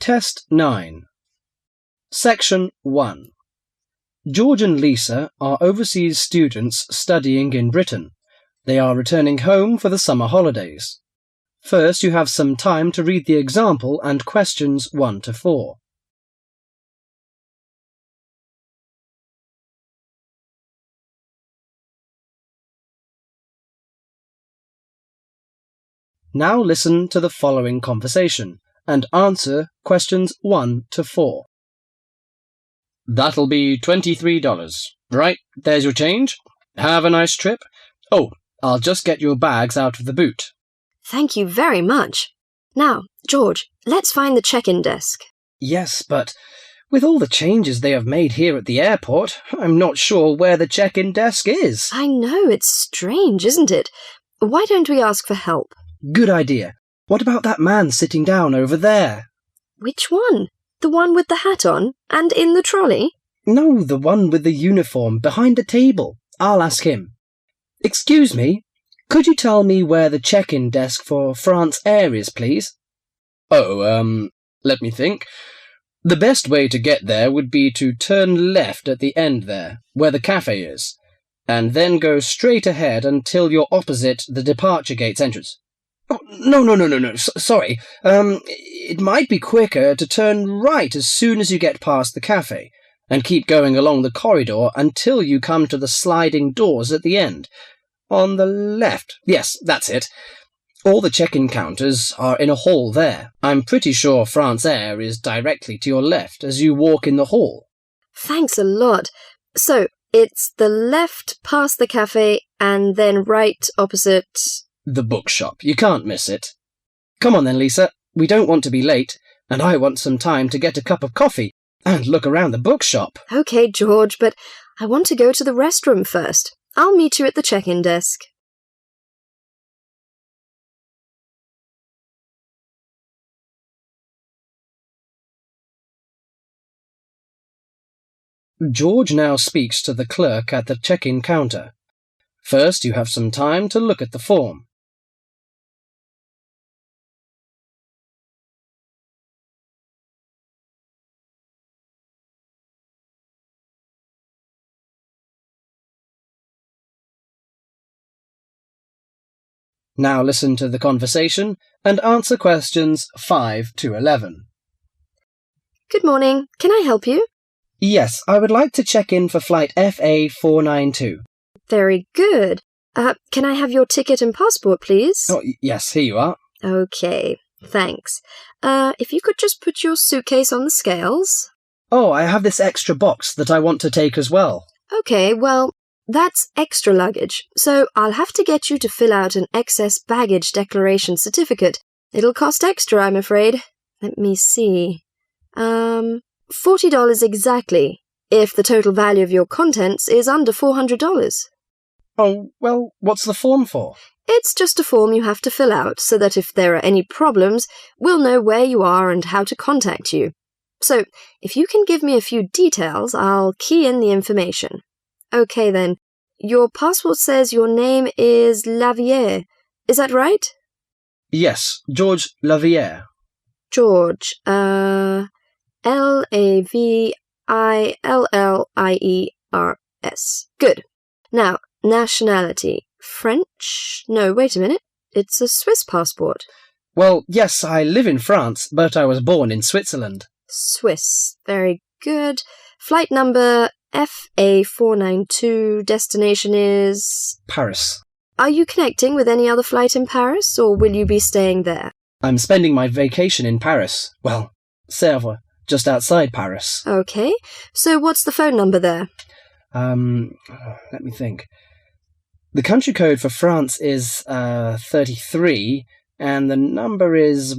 Test 9. Section 1. George and Lisa are overseas students studying in Britain. They are returning home for the summer holidays. First, you have some time to read the example and questions 1 to 4. Now listen to the following conversation and answer questions 1 to 4. That'll be $23. Right, there's your change. Have a nice trip. Oh, I'll just get your bags out of the boot. Thank you very much. Now, George, let's find the check-in desk. Yes, but with all the changes they have made here at the airport, I'm not sure where the check-in desk is. I know, it's strange, isn't it? Why don't we ask for help? Good idea. What about that man sitting down over there? Which one? The one with the hat on and in the trolley? No, the one with the uniform behind the table. I'll ask him. Excuse me, could you tell me where the check-in desk for France Air is, please? Oh, let me think. The best way to get there would be to turn left at the end there, where the cafe is, and then go straight ahead until you're opposite the departure gates entrance. Oh, no. Sorry. It might be quicker to turn right as soon as you get past the cafe, and keep going along the corridor until you come to the sliding doors at the end. On the left. Yes, that's it. All the check-in counters are in a hall there. I'm pretty sure France Air is directly to your left as you walk in the hall. Thanks a lot. So, it's the left past the cafe and then right opposite... the bookshop. You can't miss it. Come on then, Lisa. We don't want to be late, and I want some time to get a cup of coffee and look around the bookshop. Okay, George, but I want to go to the restroom first. I'll meet you at the check-in desk. George now speaks to the clerk at the check-in counter. First, you have some time to look at the form. Now listen to the conversation and answer questions 5 to 11. Good morning. Can I help you? Yes, I would like to check in for flight FA492. Very good. Can I have your ticket and passport, please? Oh, yes, here you are. Okay, thanks. If you could just put your suitcase on the scales. Oh, I have this extra box that I want to take as well. Okay, well, that's extra luggage, so I'll have to get you to fill out an excess baggage declaration certificate. It'll cost extra, I'm afraid. Let me see. $40 exactly, if the total value of your contents is under $400. Oh, well, what's the form for? It's just a form you have to fill out so that if there are any problems, we'll know where you are and how to contact you. So, if you can give me a few details, I'll key in the information. Okay then, your passport says your name is Lavier. Is that right? Yes, George Lavier. George, Lavillliers. Good. Now, nationality. French? No, wait a minute. It's a Swiss passport. Well, yes, I live in France, but I was born in Switzerland. Swiss. Very good. Flight number FA492. Destination is... Paris. Are you connecting with any other flight in Paris, or will you be staying there? I'm spending my vacation in Paris. Well, Sèvres, just outside Paris. Okay. So what's the phone number there? Let me think. The country code for France is 33, and the number is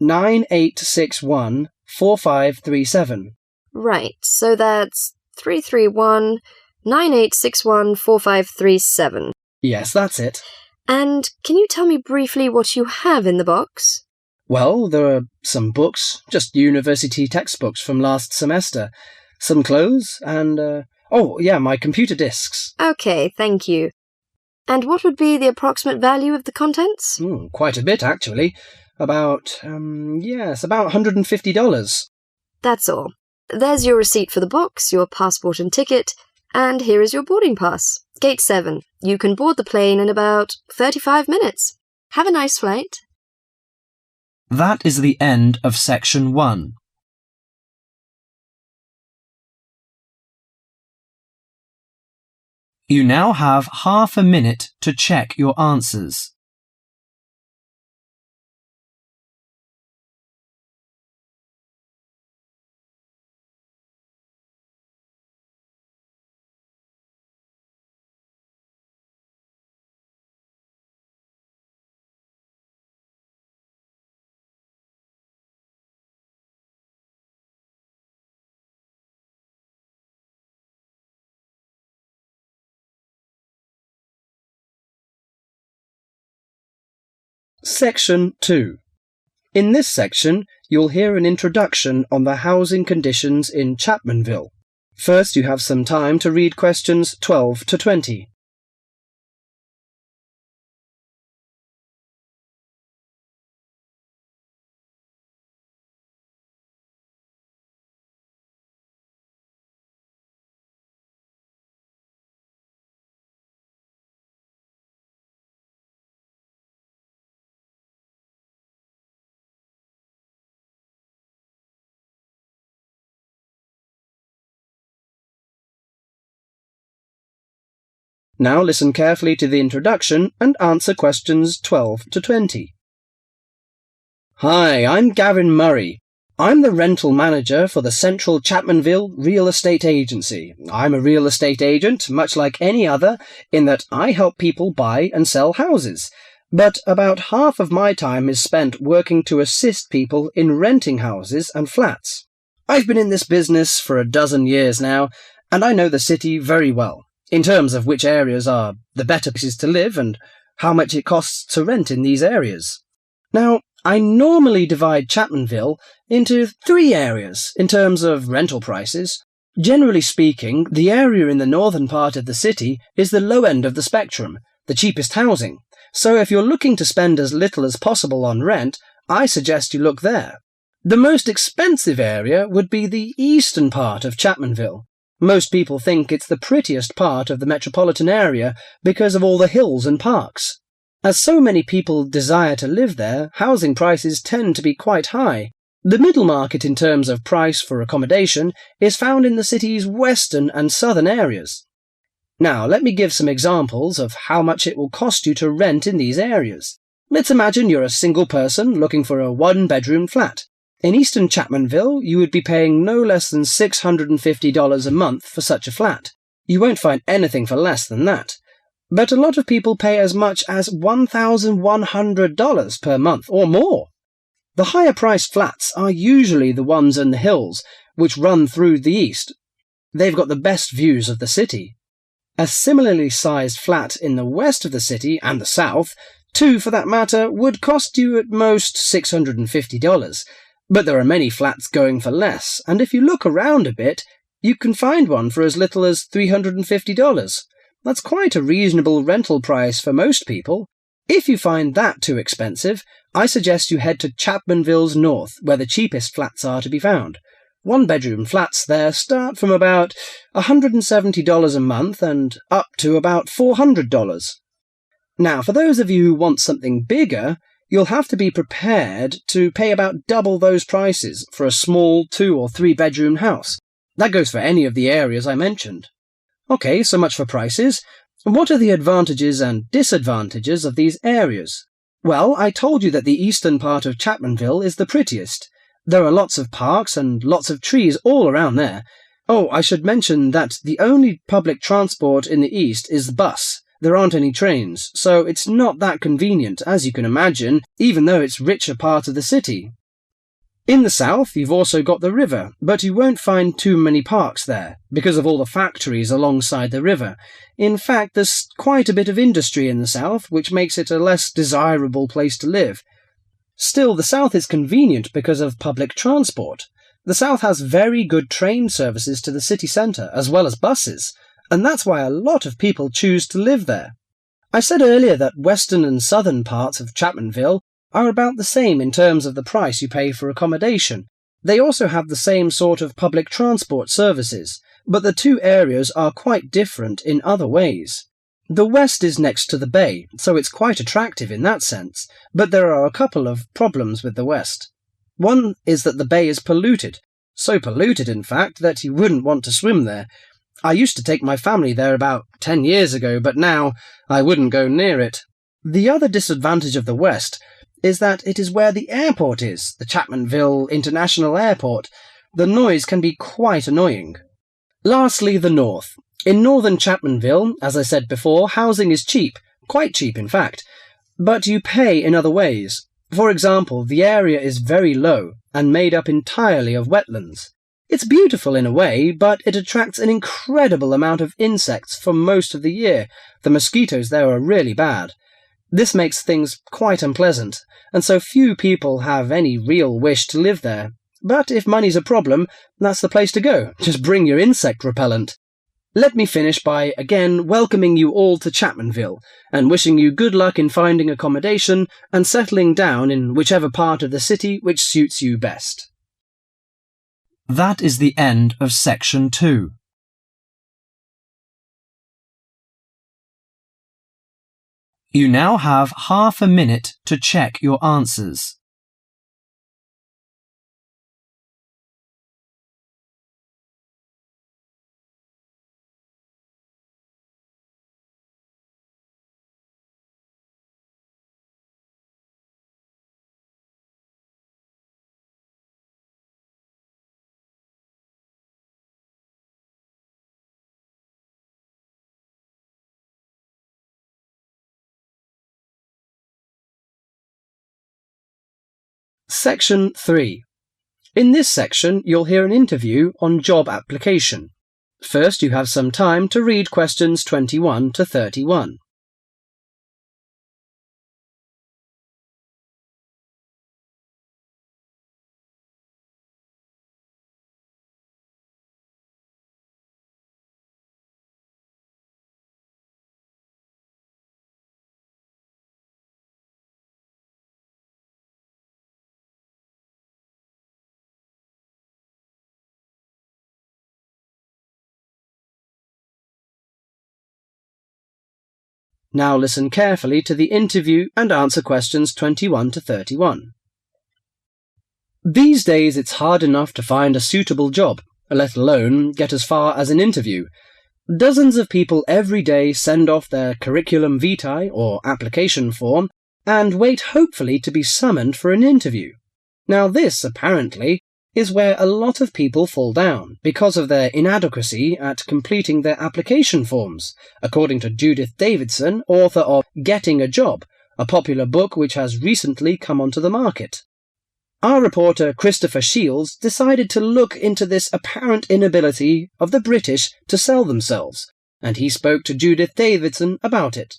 198614537. Right, so that's 331-9861-4537. Yes, that's it. And can you tell me briefly what you have in the box? Well, there are some books, just university textbooks from last semester, some clothes, and, my computer disks. Okay, thank you. And what would be the approximate value of the contents? Quite a bit, actually. About $150. That's all. There's your receipt for the box, your passport and ticket, and here is your boarding pass. Gate 7. You can board the plane in about 35 minutes. Have a nice flight. That is the end of section 1. You now have half a minute to check your answers. Section 2. In this section, you'll hear an introduction on the housing conditions in Chapmanville. First, you have some time to read questions 12 to 20. Now listen carefully to the introduction and answer questions 12 to 20. Hi, I'm Gavin Murray. I'm the rental manager for the Central Chapmanville Real Estate Agency. I'm a real estate agent, much like any other, in that I help people buy and sell houses. But about half of my time is spent working to assist people in renting houses and flats. I've been in this business for a dozen years now, and I know the city very well, in terms of which areas are the better places to live and how much it costs to rent in these areas. Now, I normally divide Chapmanville into 3 areas in terms of rental prices. Generally speaking, the area in the northern part of the city is the low end of the spectrum, the cheapest housing. So if you're looking to spend as little as possible on rent, I suggest you look there. The most expensive area would be the eastern part of Chapmanville. Most people think it's the prettiest part of the metropolitan area because of all the hills and parks. As so many people desire to live there, housing prices tend to be quite high. The middle market in terms of price for accommodation is found in the city's western and southern areas. Now, let me give some examples of how much it will cost you to rent in these areas. Let's imagine you're a single person looking for a 1-bedroom flat. In eastern Chapmanville, you would be paying no less than $650 a month for such a flat. You won't find anything for less than that. But a lot of people pay as much as $1,100 per month or more. The higher-priced flats are usually the ones in the hills, which run through the east. They've got the best views of the city. A similarly sized flat in the west of the city and the south, 2 for that matter, would cost you at most $650. But there are many flats going for less, and if you look around a bit, you can find one for as little as $350. That's quite a reasonable rental price for most people. If you find that too expensive, I suggest you head to Chapmanville's north, where the cheapest flats are to be found. 1-bedroom flats there start from about $170 a month and up to about $400. Now, for those of you who want something bigger, you'll have to be prepared to pay about double those prices for a small 2- or 3-bedroom house. That goes for any of the areas I mentioned. Okay, so much for prices. What are the advantages and disadvantages of these areas? Well, I told you that the eastern part of Chapmanville is the prettiest. There are lots of parks and lots of trees all around there. Oh, I should mention that the only public transport in the east is the bus. There aren't any trains, so it's not that convenient, as you can imagine, even though it's richer part of the city. In the south, you've also got the river, but you won't find too many parks there, because of all the factories alongside the river. In fact, there's quite a bit of industry in the south, which makes it a less desirable place to live. Still, the south is convenient because of public transport. The south has very good train services to the city centre, as well as buses, and that's why a lot of people choose to live there. I said earlier that western and southern parts of Chapmanville are about the same in terms of the price you pay for accommodation. They also have the same sort of public transport services, but the two areas are quite different in other ways. The west is next to the bay, so it's quite attractive in that sense, but there are a couple of problems with the west. One is that the bay is polluted, so polluted in fact that you wouldn't want to swim there. I used to take my family there about 10 years ago, but now I wouldn't go near it. The other disadvantage of the west is that it is where the airport is, the Chapmanville International Airport. The noise can be quite annoying. Lastly, the north. In northern Chapmanville, as I said before, housing is cheap, quite cheap in fact, but you pay in other ways. For example, the area is very low and made up entirely of wetlands. It's beautiful in a way, but it attracts an incredible amount of insects for most of the year. The mosquitoes there are really bad. This makes things quite unpleasant, and so few people have any real wish to live there. But if money's a problem, that's the place to go. Just bring your insect repellent. Let me finish by again welcoming you all to Chapmanville and wishing you good luck in finding accommodation and settling down in whichever part of the city which suits you best. That is the end of section 2. You now have half a minute to check your answers. Section 3. In this section, you'll hear an interview on job application. First, you have some time to read questions 21 to 31. Now listen carefully to the interview and answer questions 21 to 31. These days it's hard enough to find a suitable job, let alone get as far as an interview. Dozens of people every day send off their curriculum vitae or application form and wait hopefully to be summoned for an interview. Now this, apparently, is where a lot of people fall down because of their inadequacy at completing their application forms, according to Judith Davidson, author of Getting a Job, a popular book which has recently come onto the market. Our reporter Christopher Shields decided to look into this apparent inability of the British to sell themselves, and he spoke to Judith Davidson about it.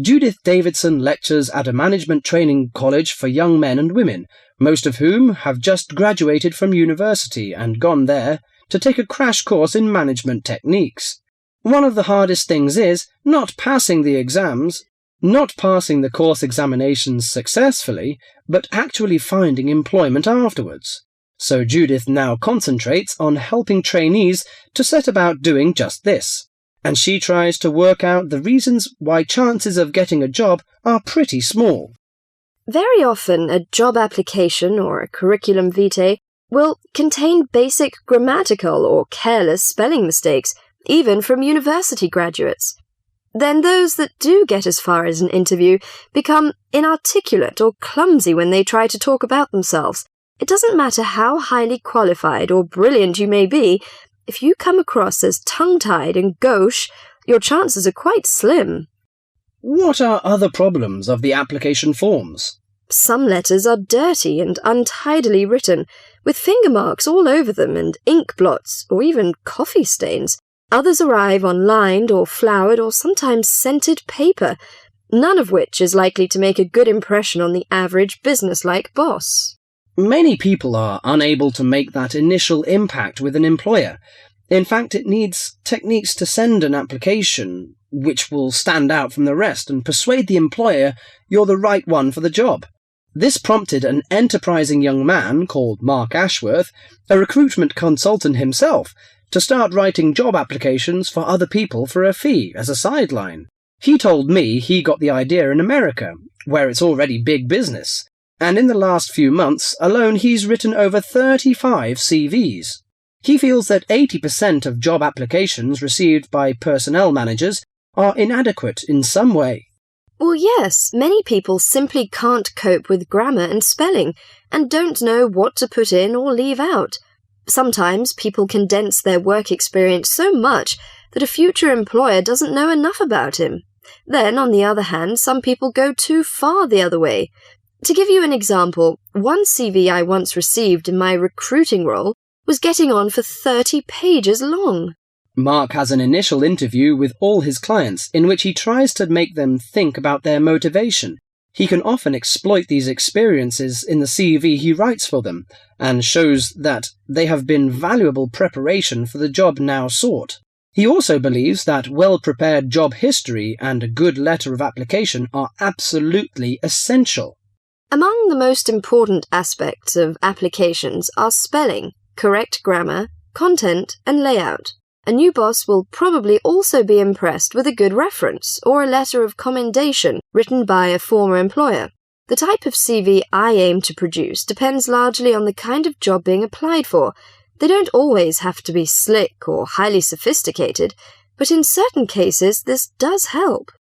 Judith Davidson lectures at a management training college for young men and women, most of whom have just graduated from university and gone there to take a crash course in management techniques. One of the hardest things is not passing the exams, not passing the course examinations successfully, but actually finding employment afterwards. So Judith now concentrates on helping trainees to set about doing just this. And she tries to work out the reasons why chances of getting a job are pretty small. Very often, a job application or a curriculum vitae will contain basic grammatical or careless spelling mistakes, even from university graduates. Then those that do get as far as an interview become inarticulate or clumsy when they try to talk about themselves. It doesn't matter how highly qualified or brilliant you may be, if you come across as tongue-tied and gauche, your chances are quite slim. What are other problems of the application forms? Some letters are dirty and untidily written, with finger marks all over them and ink blots or even coffee stains. Others arrive on lined or flowered or sometimes scented paper, none of which is likely to make a good impression on the average business-like boss. Many people are unable to make that initial impact with an employer. In fact, it needs techniques to send an application which will stand out from the rest and persuade the employer you're the right one for the job. This prompted an enterprising young man called Mark Ashworth, a recruitment consultant himself, to start writing job applications for other people for a fee as a sideline. He told me he got the idea in America, where it's already big business, and in the last few months alone he's written over 35 CVs. He feels that 80% of job applications received by personnel managers are inadequate in some way. Well, yes, many people simply can't cope with grammar and spelling, and don't know what to put in or leave out. Sometimes people condense their work experience so much that a future employer doesn't know enough about him. Then, on the other hand, some people go too far the other way. To give you an example, one CV I once received in my recruiting role was getting on for 30 pages long. Mark has an initial interview with all his clients in which he tries to make them think about their motivation. He can often exploit these experiences in the CV he writes for them, and shows that they have been valuable preparation for the job now sought. He also believes that well-prepared job history and a good letter of application are absolutely essential. Among the most important aspects of applications are spelling, correct grammar, content, and layout. A new boss will probably also be impressed with a good reference or a letter of commendation written by a former employer. The type of CV I aim to produce depends largely on the kind of job being applied for. They don't always have to be slick or highly sophisticated, but in certain cases this does help.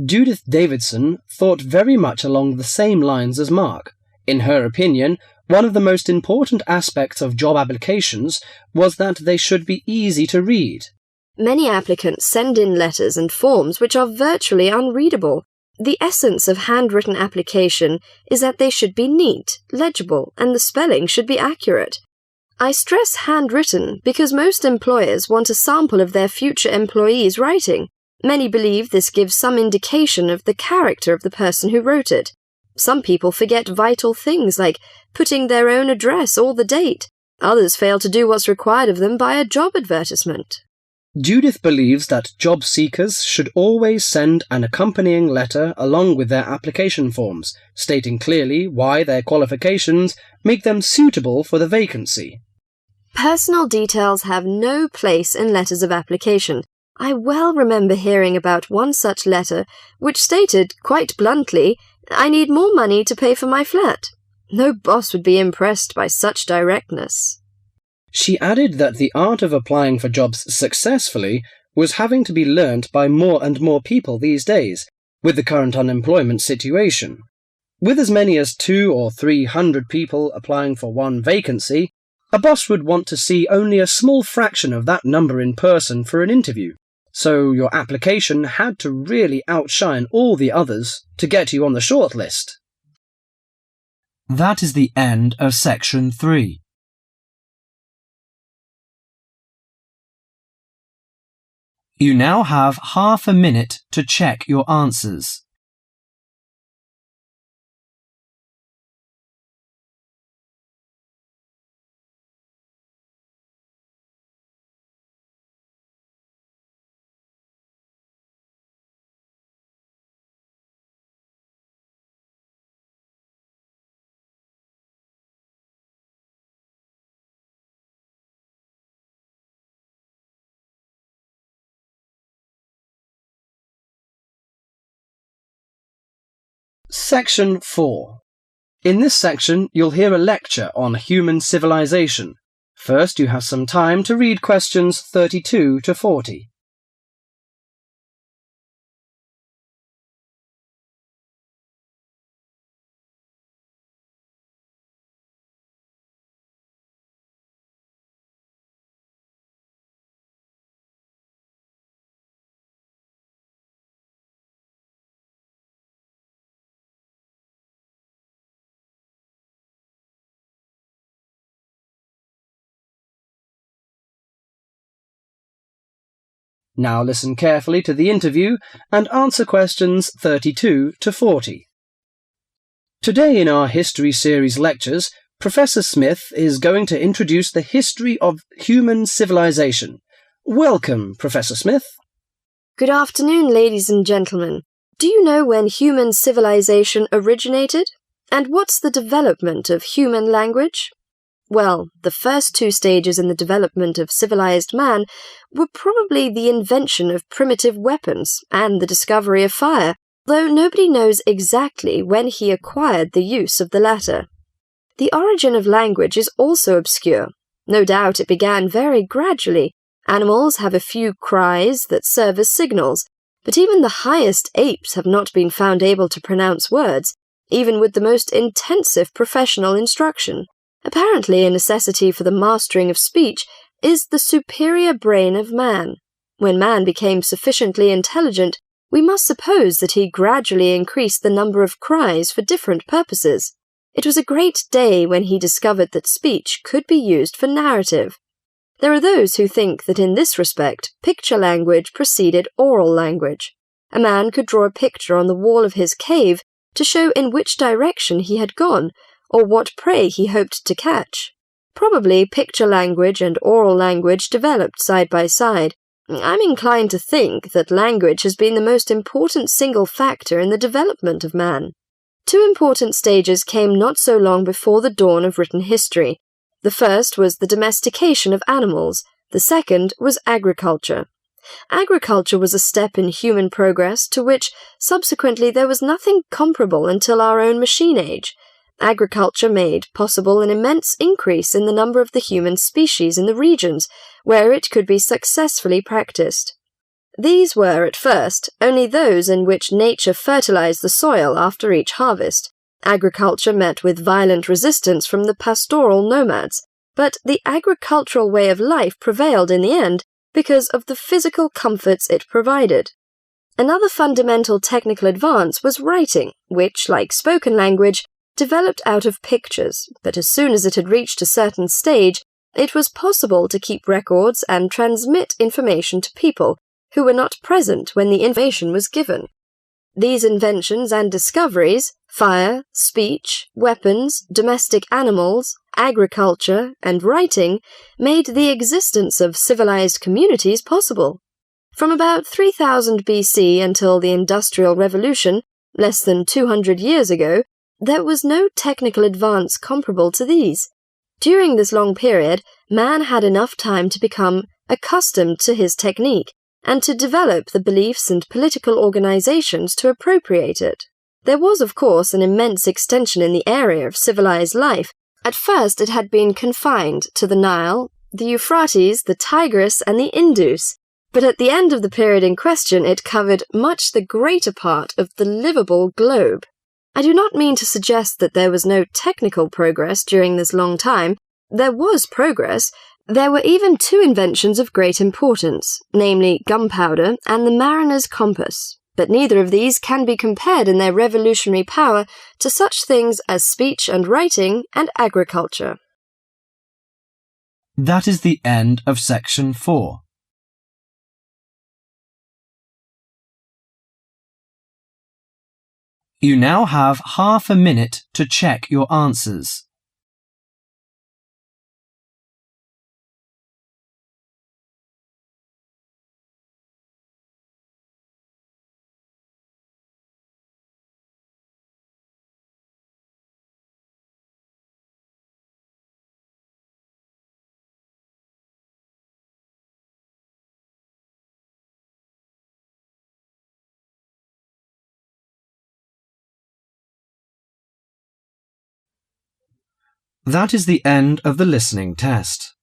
Judith Davidson thought very much along the same lines as Mark. In her opinion, one of the most important aspects of job applications was that they should be easy to read. Many applicants send in letters and forms which are virtually unreadable. The essence of handwritten application is that they should be neat, legible, and the spelling should be accurate. I stress handwritten because most employers want a sample of their future employees' writing. Many believe this gives some indication of the character of the person who wrote it. Some people forget vital things like putting their own address or the date. Others fail to do what's required of them by a job advertisement. Judith believes that job seekers should always send an accompanying letter along with their application forms, stating clearly why their qualifications make them suitable for the vacancy. Personal details have no place in letters of application. I well remember hearing about one such letter which stated, quite bluntly, "I need more money to pay for my flat." No boss would be impressed by such directness. She added that the art of applying for jobs successfully was having to be learnt by more and more people these days, with the current unemployment situation. With as many as 200 or 300 people applying for one vacancy, a boss would want to see only a small fraction of that number in person for an interview. So your application had to really outshine all the others to get you on the shortlist. That is the end of section 3. You now have half a minute to check your answers. Section 4. In this section, you'll hear a lecture on human civilization. First, you have some time to read questions 32 to 40. Now listen carefully to the interview and answer questions 32 to 40. Today in our History Series lectures, Professor Smith is going to introduce the history of human civilization. Welcome, Professor Smith. Good afternoon, ladies and gentlemen. Do you know when human civilization originated? And what's the development of human language? Well, the first two stages in the development of civilized man were probably the invention of primitive weapons and the discovery of fire, though nobody knows exactly when he acquired the use of the latter. The origin of language is also obscure. No doubt it began very gradually. Animals have a few cries that serve as signals, but even the highest apes have not been found able to pronounce words, even with the most intensive professional instruction. Apparently, a necessity for the mastering of speech is the superior brain of man. When man became sufficiently intelligent, we must suppose that he gradually increased the number of cries for different purposes. It was a great day when he discovered that speech could be used for narrative. There are those who think that in this respect, picture language preceded oral language. A man could draw a picture on the wall of his cave to show in which direction he had gone, or what prey he hoped to catch. Probably picture language and oral language developed side by side. I'm inclined to think that language has been the most important single factor in the development of man. Two important stages came not so long before the dawn of written history. The first was the domestication of animals. The second was agriculture. Agriculture was a step in human progress to which, subsequently, there was nothing comparable until our own machine age. Agriculture made possible an immense increase in the number of the human species in the regions where it could be successfully practiced. These were, at first, only those in which nature fertilized the soil after each harvest. Agriculture met with violent resistance from the pastoral nomads, but the agricultural way of life prevailed in the end because of the physical comforts it provided. Another fundamental technical advance was writing, which, like spoken language, developed out of pictures, but as soon as it had reached a certain stage, it was possible to keep records and transmit information to people who were not present when the information was given. These inventions and discoveries, fire, speech, weapons, domestic animals, agriculture, and writing, made the existence of civilized communities possible. From about 3000 BC until the Industrial Revolution, less than 200 years ago, there was no technical advance comparable to these. During this long period, man had enough time to become accustomed to his technique and to develop the beliefs and political organizations to appropriate it. There was, of course, an immense extension in the area of civilized life. At first it had been confined to the Nile, the Euphrates, the Tigris, and the Indus, but at the end of the period in question it covered much the greater part of the livable globe. I do not mean to suggest that there was no technical progress during this long time. There was progress. There were even two inventions of great importance, namely gunpowder and the mariner's compass, but neither of these can be compared in their revolutionary power to such things as speech and writing and agriculture. That is the end of section 4. You now have half a minute to check your answers. That is the end of the listening test.